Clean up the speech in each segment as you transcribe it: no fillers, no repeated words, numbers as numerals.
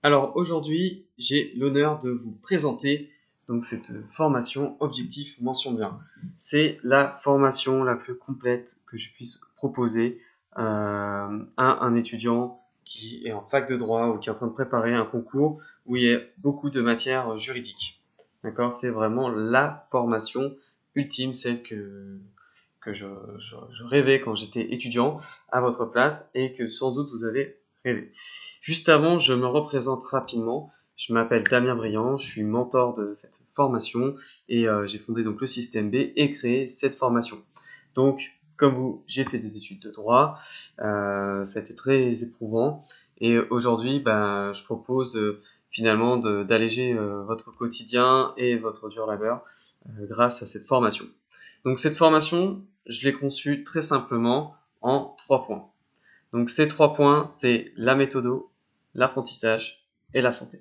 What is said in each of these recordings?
Alors aujourd'hui, j'ai l'honneur de vous présenter donc cette formation Objectif Mention Bien. C'est la formation la plus complète que je puisse proposer à un étudiant qui est en fac de droit ou qui est en train de préparer un concours où il y a beaucoup de matières juridiques. D'accord? C'est vraiment la formation ultime, celle que je rêvais quand j'étais étudiant à votre place et que sans doute vous avez rêvé. Juste avant, je me représente rapidement. Je m'appelle Damien Briand, je suis mentor de cette formation et j'ai fondé donc le système B et créé cette formation. Donc, comme vous, j'ai fait des études de droit, ça a été très éprouvant et aujourd'hui, je propose finalement d'alléger votre quotidien et votre dur labeur grâce à cette formation. Donc cette formation, je l'ai conçue très simplement en 3 points. Donc ces 3 points, c'est la méthodo, l'apprentissage et la santé.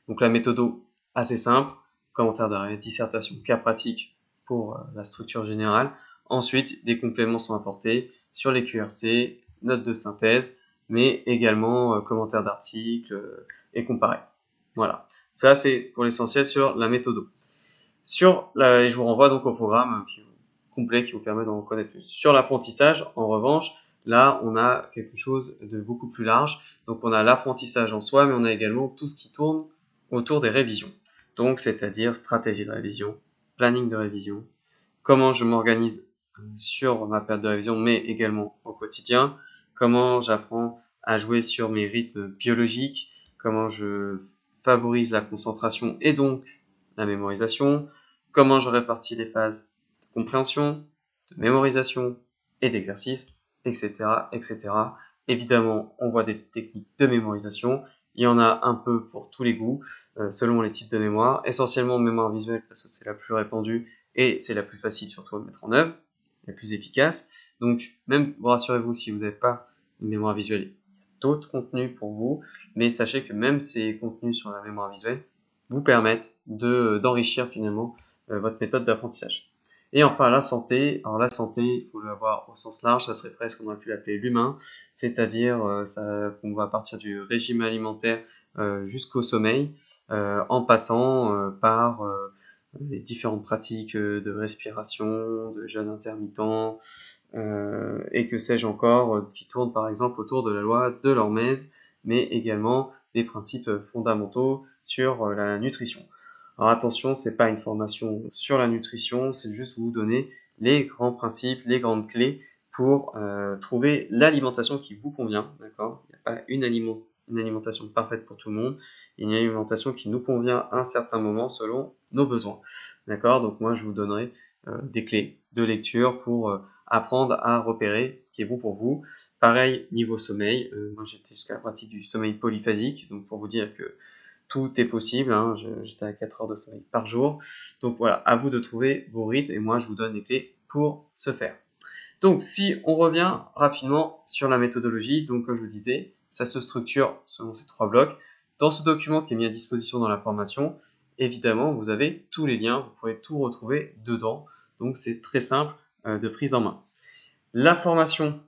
Donc la méthodo, assez simple, commentaire d'arrêt, dissertation, cas pratique pour la structure générale. Ensuite, des compléments sont apportés sur les QRC, notes de synthèse, mais également commentaires d'articles et comparés. Voilà. Ça, c'est pour l'essentiel sur la méthodo. Et je vous renvoie donc au programme complet qui vous permet d'en connaître plus. Sur l'apprentissage, en revanche, là, on a quelque chose de beaucoup plus large. Donc, on a l'apprentissage en soi, mais on a également tout ce qui tourne autour des révisions. Donc, c'est-à-dire stratégie de révision, planning de révision, comment je m'organise sur ma période de révision, mais également au quotidien, comment j'apprends à jouer sur mes rythmes biologiques, comment je favorise la concentration et donc la mémorisation, comment je répartis les phases de compréhension, de mémorisation et d'exercice, etc., etc. Évidemment, on voit des techniques de mémorisation. Il y en a un peu pour tous les goûts, selon les types de mémoire. Essentiellement mémoire visuelle parce que c'est la plus répandue et c'est la plus facile surtout à mettre en œuvre, la plus efficace. Donc, même, rassurez-vous, si vous n'avez pas une mémoire visuelle, il y a d'autres contenus pour vous, mais sachez que même ces contenus sur la mémoire visuelle vous permettent d'enrichir finalement votre méthode d'apprentissage. Et enfin, la santé. Alors la santé, il faut l'avoir au sens large, ça serait presque, on aurait pu l'appeler l'humain, c'est-à-dire qu'on va partir du régime alimentaire jusqu'au sommeil, en passant par les différentes pratiques de respiration, de jeûne intermittent, et que sais-je encore, qui tournent par exemple autour de la loi de l'Hormèse, mais également des principes fondamentaux sur la nutrition. Alors attention, c'est pas une formation sur la nutrition, c'est juste vous donner les grands principes, les grandes clés pour trouver l'alimentation qui vous convient, d'accord? Il n'y a pas une alimentation parfaite pour tout le monde, il y a une alimentation qui nous convient à un certain moment selon nos besoins, d'accord? Donc moi, je vous donnerai des clés de lecture pour apprendre à repérer ce qui est bon pour vous. Pareil, niveau sommeil, moi j'étais jusqu'à la pratique du sommeil polyphasique, donc pour vous dire que tout est possible, hein, j'étais à 4 heures de sommeil par jour. Donc voilà, à vous de trouver vos rythmes et moi je vous donne les clés pour ce faire. Donc si on revient rapidement sur la méthodologie, donc comme je vous disais, ça se structure selon ces 3 blocs. Dans ce document qui est mis à disposition dans la formation, évidemment vous avez tous les liens, vous pouvez tout retrouver dedans. Donc c'est très simple de prise en main. La formation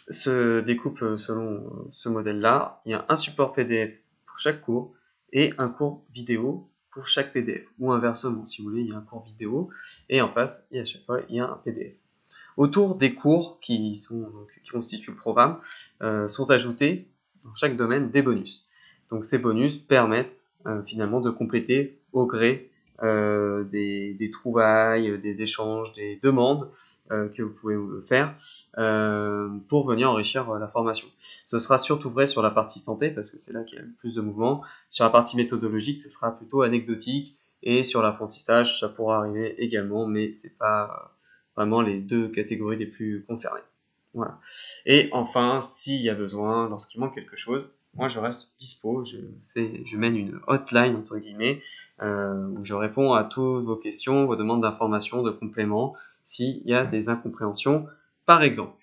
se découpe selon ce modèle-là. Il y a un support PDF pour chaque cours et un cours vidéo pour chaque PDF. Ou inversement, si vous voulez, il y a un cours vidéo et en face, et à chaque fois, il y a un PDF. Autour des cours qui constituent le programme, sont ajoutés dans chaque domaine des bonus. Donc ces bonus permettent finalement de compléter au gré des trouvailles, des échanges, des demandes que vous pouvez faire pour venir enrichir la formation. Ce sera surtout vrai sur la partie santé parce que c'est là qu'il y a le plus de mouvement. Sur la partie méthodologique, ce sera plutôt anecdotique et sur l'apprentissage, ça pourra arriver également, mais c'est pas vraiment les 2 catégories les plus concernées. Voilà. Et enfin, s'il y a besoin, lorsqu'il manque quelque chose, moi je reste dispo, je mène une hotline entre guillemets où je réponds à toutes vos questions, vos demandes d'informations, de compléments, s'il y a des incompréhensions, par exemple.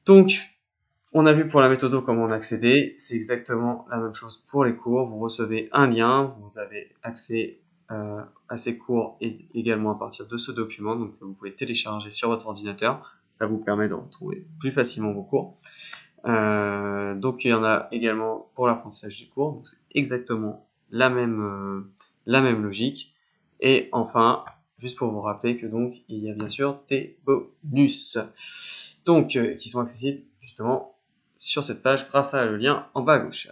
Donc, on a vu pour la méthode comment on accéder, c'est exactement la même chose pour les cours. Vous recevez un lien, vous avez accès à ces cours et également à partir de ce document, donc vous pouvez télécharger sur votre ordinateur, ça vous permet de retrouver plus facilement vos cours. Donc il y en a également pour l'apprentissage du cours, donc c'est exactement la même logique. Et enfin, juste pour vous rappeler que donc il y a bien sûr des bonus, donc qui sont accessibles justement sur cette page grâce à le lien en bas à gauche.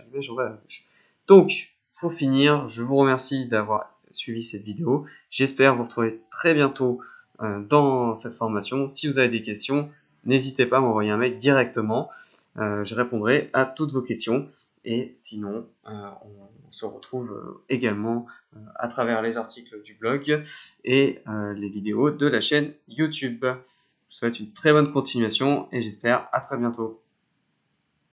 Donc pour finir, je vous remercie d'avoir suivi cette vidéo. J'espère vous retrouver très bientôt dans cette formation. Si vous avez des questions, n'hésitez pas à m'envoyer un mail directement. Je répondrai à toutes vos questions. Et sinon, on se retrouve également à travers les articles du blog et les vidéos de la chaîne YouTube. Je vous souhaite une très bonne continuation et j'espère à très bientôt.